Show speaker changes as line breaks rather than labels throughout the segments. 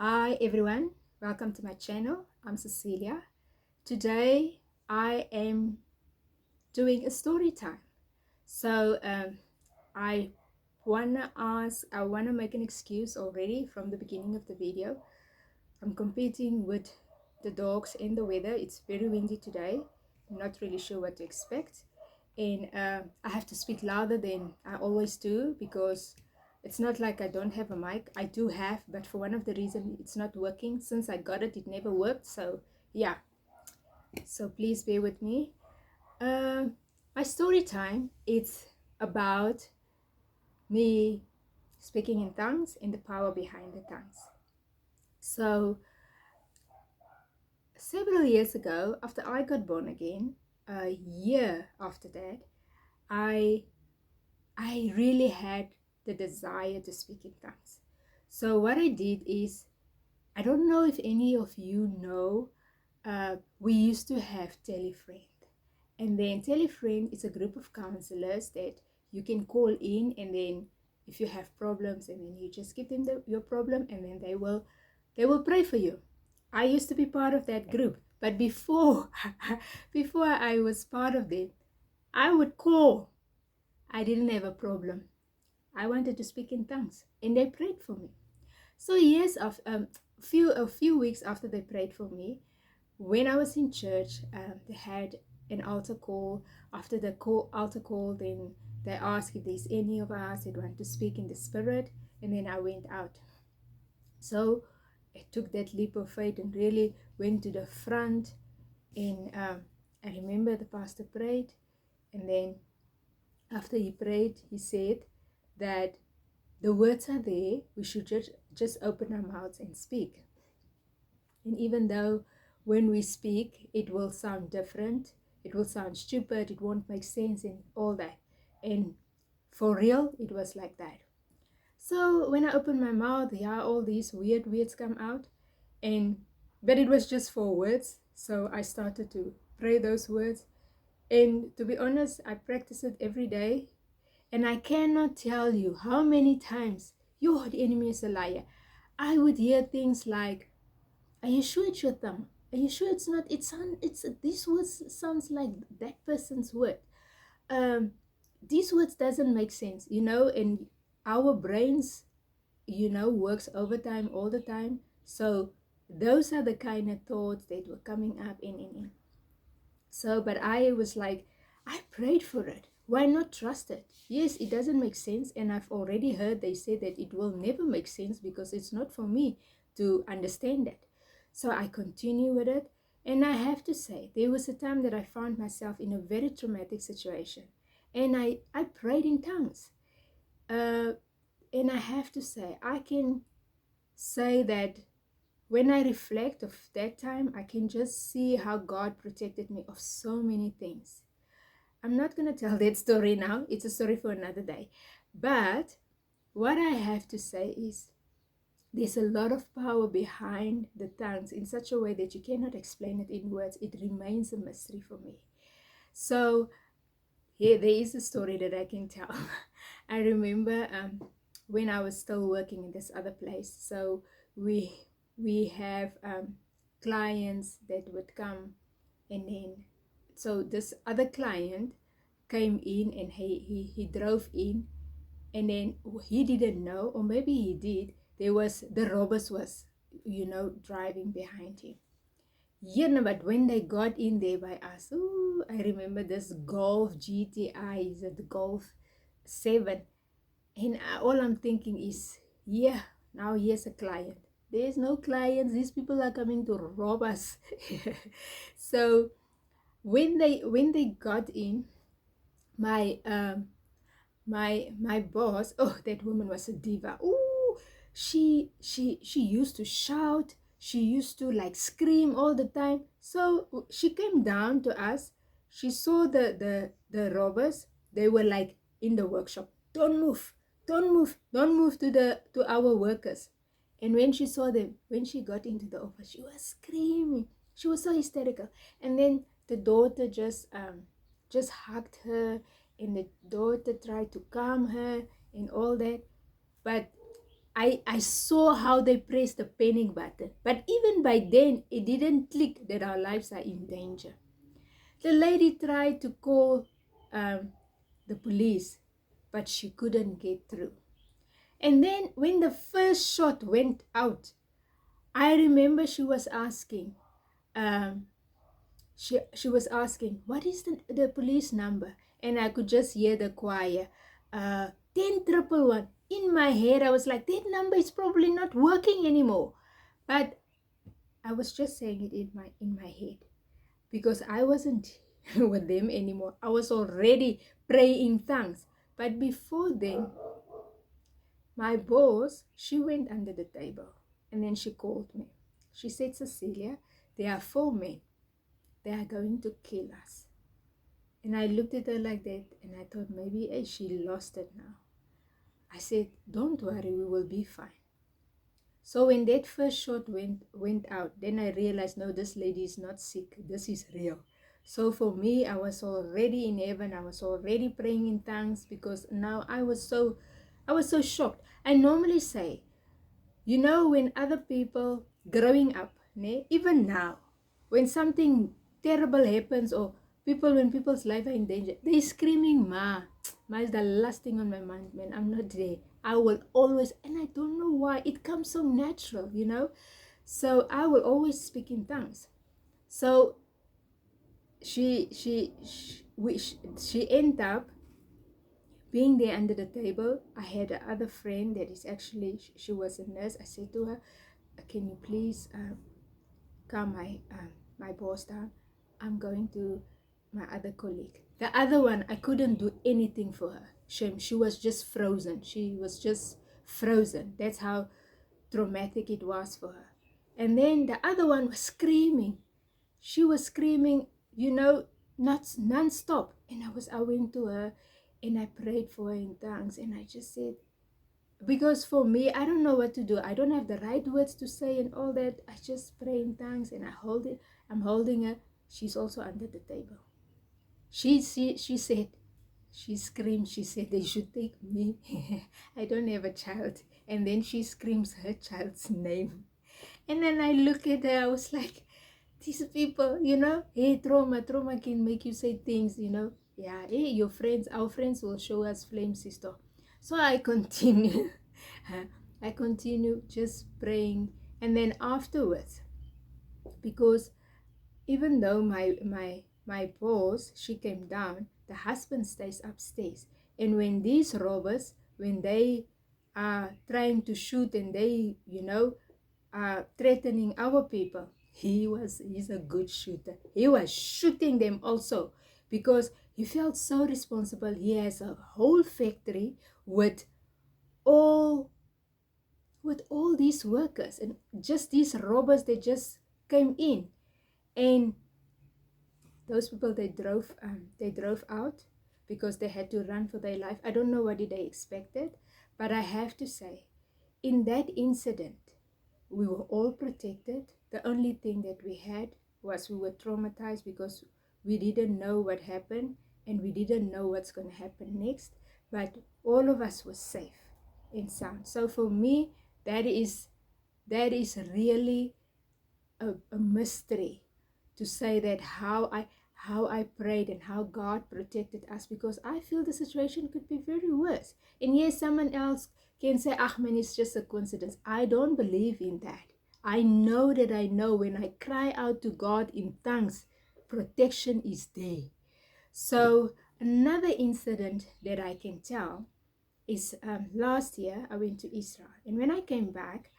Hi everyone, welcome to my channel. I'm Cecilia. Today I am doing a story time. So I wanna make an excuse already from the beginning of the video. I'm competing with the dogs and the weather. It's very windy today. I'm not really sure what to expect. And I have to speak louder than I always do because it's not like I don't have a mic. I do have, but for one of the reasons it's not working. Since I got it, it never worked. So yeah, so please bear with me. My story time, it's about me speaking in tongues and the power behind the tongues. So several years ago, after I got born again, a year after that, I really had the desire to speak in tongues. So what I did is, I don't know if any of you know, we used to have Telefriend. And then Telefriend is a group of counselors that you can call in, and then if you have problems, and then you just give them your problem, and then they will pray for you. I used to be part of that group, but before before I was part of it, I would call. I didn't have a problem. I wanted to speak in tongues, and they prayed for me. So years of a few weeks after they prayed for me, when I was in church, they had an altar call. After the altar call, then they asked if there's any of us that want to speak in the spirit, and then I went out. So I took that leap of faith and really went to the front. And I remember the pastor prayed, and then after he prayed, he said that the words are there, we should just open our mouths and speak. And even though when we speak, it will sound different, it will sound stupid, it won't make sense and all that. And for real, it was like that. So when I opened my mouth, yeah, all these weird words come out. But it was just 4 words. So I started to pray those words. And to be honest, I practice it every day. And I cannot tell you how many times, the enemy is a liar. I would hear things like, are you sure it's your thumb? Are you sure it's not? This word sounds like that person's word. These words doesn't make sense, and our brains, works overtime all the time. So those are the kind of thoughts that were coming up in. So, but I was like, I prayed for it. Why not trust it? Yes, it doesn't make sense. And I've already heard they say that it will never make sense because it's not for me to understand that. So I continue with it. And I have to say, there was a time that I found myself in a very traumatic situation. And I prayed in tongues. And I have to say, I can say that when I reflect of that time, I can just see how God protected me of so many things. I'm not going to tell that story now. It's a story for another day. But what I have to say is there's a lot of power behind the tongues in such a way that you cannot explain it in words. It remains a mystery for me. So here, there is a story that I can tell. I remember when I was still working in this other place. So we have clients that would come, and then so this other client came in, and he drove in, and then he didn't know, or maybe he did, the robbers was driving behind him. Yeah, no, but when they got in there by us, ooh, I remember this Golf GTI, is it the Golf 7? And all I'm thinking is, yeah, now here's a client. There's no clients. These people are coming to rob us. So when they got in, my my boss, oh, that woman was a diva. Ooh, she used to shout. She used to like scream all the time. So she came down to us. She saw the robbers. They were like in the workshop. Don't move, don't move, don't move to our workers. And when she saw them, when she got into the office, she was screaming. She was so hysterical. And then the daughter just hugged her, and the daughter tried to calm her and all that. But I saw how they pressed the panic button. But even by then, it didn't click that our lives are in danger. The lady tried to call the police, but she couldn't get through. And then when the first shot went out, I remember she was asking, um, she was asking, what is the police number? And I could just hear the choir, 10 111. In my head, I was like, that number is probably not working anymore. But I was just saying it in my head because I wasn't with them anymore. I was already praying in tongues. But before then, my boss, she went under the table and then she called me. She said, Cecilia, there are 4 men. They are going to kill us. And I looked at her like that and I thought maybe she lost it now. I said, don't worry, we will be fine. So when that first shot went out, then I realized, no, this lady is not sick. This is real. So for me, I was already in heaven. I was already praying in tongues because now I was so shocked. I normally say, when other people growing up, even now, when something terrible happens or when people's life are in danger, they're screaming, Ma is the last thing on my mind, man. I'm not there. I will always, and I don't know why, it comes so natural. So I will always speak in tongues. So she ended up being there under the table. I had another friend that is actually, she was a nurse. I said to her, can you please calm my boss down? I'm going to my other colleague. The other one, I couldn't do anything for her. She was just frozen. She was just frozen. That's how traumatic it was for her. And then the other one was screaming. She was screaming, not non-stop. And I went to her and I prayed for her in tongues. And I just said, because for me, I don't know what to do. I don't have the right words to say and all that. I just pray in tongues and I'm holding her. She's also under the table. She said, she screamed, she said they should take me. I don't have a child. And then she screams her child's name. And then I look at her, I was like, these people, hey, trauma can make you say things, yeah, hey, our friends will show us flame, sister. So I continue. I continue just praying. And then afterwards, because even though my boss, she came down, the husband stays upstairs. And when these robbers, when they are trying to shoot and they, are threatening our people, he's a good shooter. He was shooting them also because he felt so responsible. He has a whole factory with all these workers, and just these robbers, they just came in, and those people, they drove out because they had to run for their life. I don't know what did they expected, but I have to say, in that incident, we were all protected. The only thing that we had was we were traumatized because we didn't know what happened and we didn't know what's going to happen next, but all of us were safe and sound. So for me, that is really a mystery, to say that how I prayed and how God protected us, because I feel the situation could be very worse. And yes, someone else can say, man, it's just a coincidence. I don't believe in that. I know that I know when I cry out to God in tongues, protection is there. So another incident that I can tell is last year I went to Israel, and when I came back,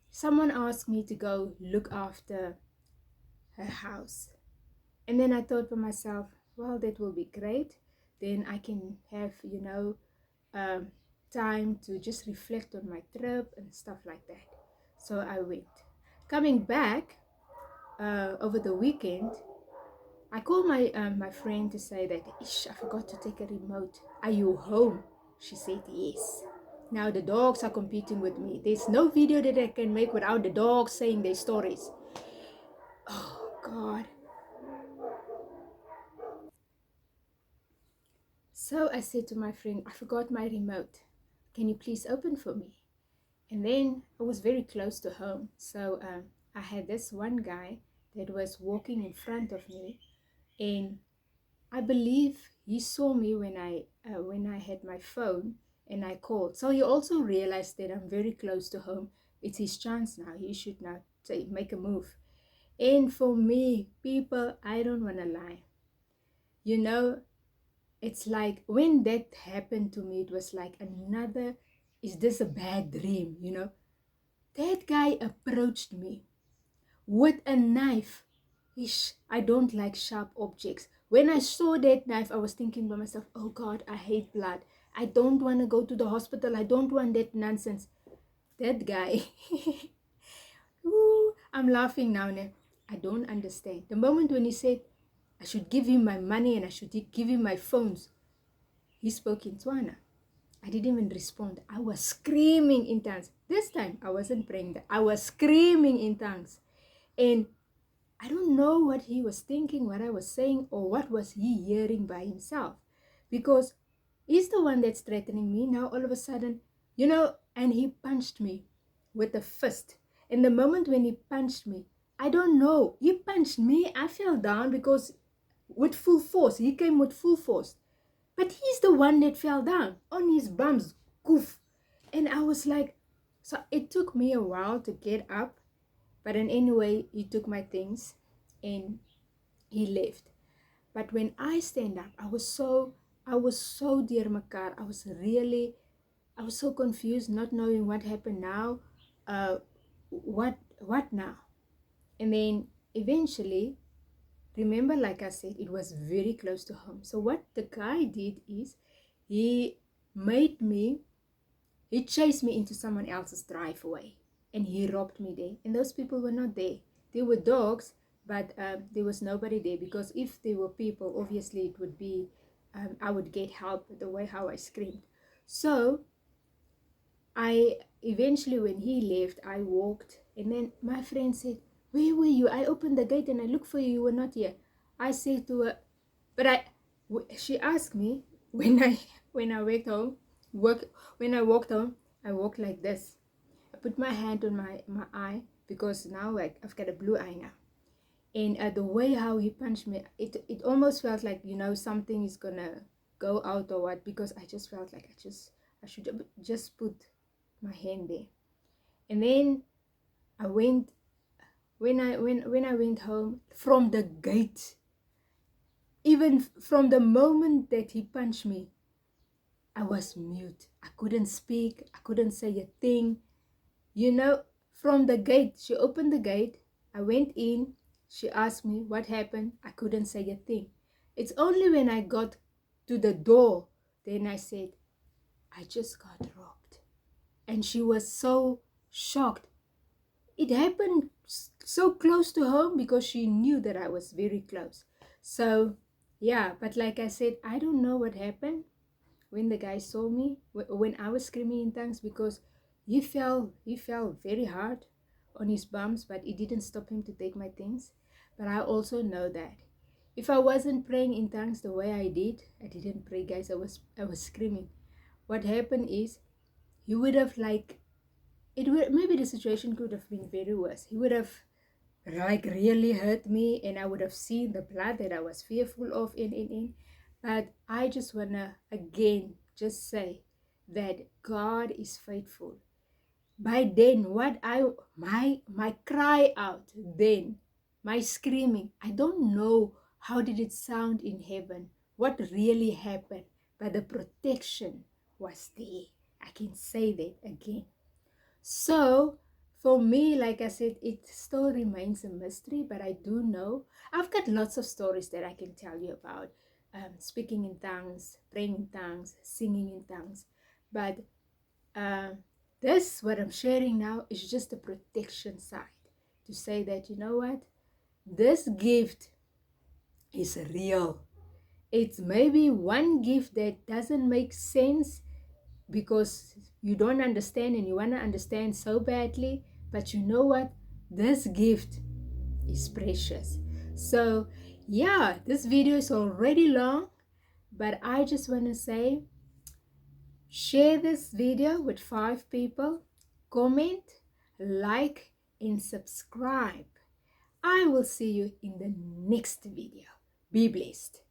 someone asked me to go look after her house. And then I thought for myself, well, that will be great. Then I can have, um, time to just reflect on my trip and stuff like that. So I went. Coming back over the weekend, I called my friend to say that, I forgot to take a remote. Are you home? She said yes. Now the dogs are competing with me. There's no video that I can make without the dogs saying their stories. Oh God. So I said to my friend, I forgot my remote. Can you please open for me? And then I was very close to home. So I had this one guy that was walking in front of me, and I believe he saw me when I had my phone and I called. So he also realized that I'm very close to home. It's his chance now. He should now make a move. And for me, people, I don't want to lie. You know, it's like when that happened to me, it was like another, is this a bad dream? You know, that guy approached me with a knife. Ish, I don't like sharp objects. When I saw that knife, I was thinking by myself, oh God, I hate blood. I don't want to go to the hospital. I don't want that nonsense. That guy, ooh, I'm laughing now. I don't understand. The moment when he said, I should give him my money and I should give him my phones, he spoke in Tswana. I didn't even respond. I was screaming in tongues. This time, I wasn't praying. I was screaming in tongues. And I don't know what he was thinking, what I was saying, or what was he hearing by himself. Because he's the one that's threatening me. Now, all of a sudden, you know, and he punched me with a fist. And the moment when he punched me, I don't know. He punched me. I fell down because with full force. He came with full force. But he's the one that fell down on his bums. Goof. And I was like, so it took me a while to get up. But then anyway, he took my things and he left. But when I stand up, I was so dear mekaar. I was so confused, not knowing what happened now. What now? And then eventually, remember, like I said, it was very close to home. So what the guy did is he chased me into someone else's driveway and he robbed me there. And those people were not there. They were dogs, but there was nobody there, because if there were people, obviously it would be, I would get help the way how I screamed. So I eventually, when he left, I walked, and then my friend said, where were you? I opened the gate and I looked for you. You were not here. I said to her, but she asked me when I went home, when I walked home, I walked like this. I put my hand on my eye, because now I've got a blue eye now. And the way how he punched me, it almost felt like, you know, something is gonna go out or what, because I just felt like I should just put my hand there. And then I went, when I went home from the gate, even from the moment that he punched me, I was mute. I couldn't speak. I couldn't say a thing. You know, from the gate, she opened the gate. I went in. She asked me what happened. I couldn't say a thing. It's only when I got to the door, then I said, I just got robbed. And she was so shocked. It happened so close to home, because she knew that I was very close. So, yeah, but like I said, I don't know what happened when the guy saw me, when I was screaming in tongues, because he fell very hard on his bums, but it didn't stop him to take my things. But I also know that if I wasn't praying in tongues the way I didn't pray, guys. I was screaming. What happened is, he would have maybe the situation could have been very worse. He would have really hurt me, and I would have seen the blood that I was fearful of in. But I just wanna again just say that God is faithful. By then, my cry out then, my screaming, I don't know how did it sound in heaven, what really happened, but the protection was there. I can say that again. So for me, like I said, it still remains a mystery, but I do know I've got lots of stories that I can tell you about, speaking in tongues, praying in tongues, singing in tongues. But this, what I'm sharing now, is just the protection side, to say that, you know what, this gift is real. It's maybe one gift that doesn't make sense, because you don't understand and you want to understand so badly, but you know what, this gift is precious. So yeah, this video is already long, but I just want to say, share this video with 5 people, comment, like, and subscribe. I will see you in the next video. Be blessed.